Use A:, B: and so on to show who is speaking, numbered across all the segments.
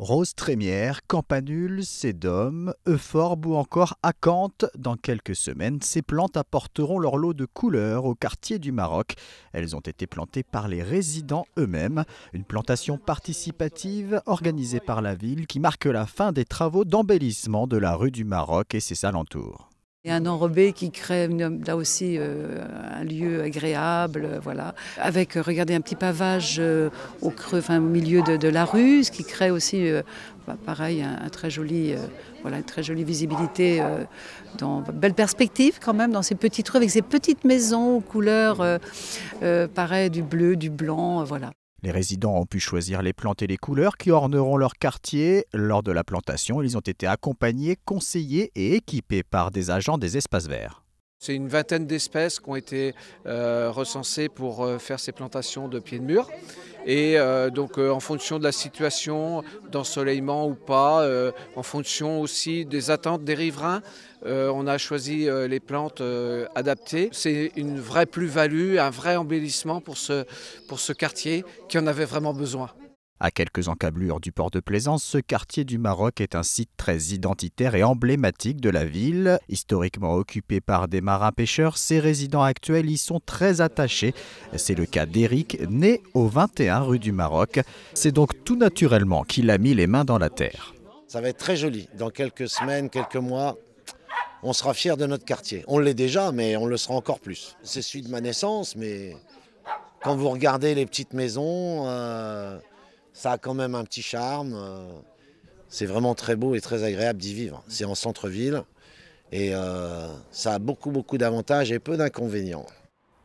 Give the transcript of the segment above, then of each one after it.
A: Rose trémière, Campanule, sédum, euphorbe ou encore acanthe. Dans quelques semaines, ces plantes apporteront leur lot de couleurs au quartier du Maroc. Elles ont été plantées par les résidents eux-mêmes. Une plantation participative organisée par la ville qui marque la fin des travaux d'embellissement de la rue du Maroc et ses alentours.
B: Il y a un enrobé qui crée là aussi un lieu agréable, voilà. Avec, regardez, un petit pavage au creux, enfin au milieu de la rue, ce qui crée aussi, pareil, un très joli, voilà, une très jolie visibilité, belle perspective quand même dans ces petites rues avec ces petites maisons aux couleurs, pareil, du bleu, du blanc, voilà.
A: Les résidents ont pu choisir les plantes et les couleurs qui orneront leur quartier. Lors de la plantation, ils ont été accompagnés, conseillés et équipés par des agents des espaces verts.
C: C'est une vingtaine d'espèces qui ont été recensées pour faire ces plantations de pieds de mur. Et donc en fonction de la situation, d'ensoleillement ou pas, en fonction aussi des attentes des riverains, on a choisi les plantes adaptées. C'est une vraie plus-value, un vrai embellissement pour ce quartier qui en avait vraiment besoin.
A: À quelques encablures du port de Plaisance, ce quartier du Maroc est un site très identitaire et emblématique de la ville. Historiquement occupé par des marins-pêcheurs, ses résidents actuels y sont très attachés. C'est le cas d'Éric, né au 21 rue du Maroc. C'est donc tout naturellement qu'il a mis les mains dans la terre.
D: Ça va être très joli. Dans quelques semaines, quelques mois, on sera fiers de notre quartier. On l'est déjà, mais on le sera encore plus. C'est celui de ma naissance, mais quand vous regardez les petites maisons... ça a quand même un petit charme, c'est vraiment très beau et très agréable d'y vivre. C'est en centre-ville et ça a beaucoup d'avantages et peu d'inconvénients.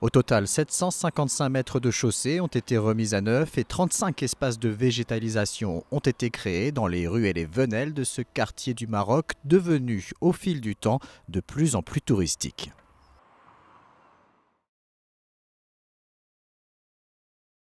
A: Au total, 755 mètres de chaussée ont été remis à neuf et 35 espaces de végétalisation ont été créés dans les rues et les venelles de ce quartier du Maroc devenu au fil du temps de plus en plus touristique.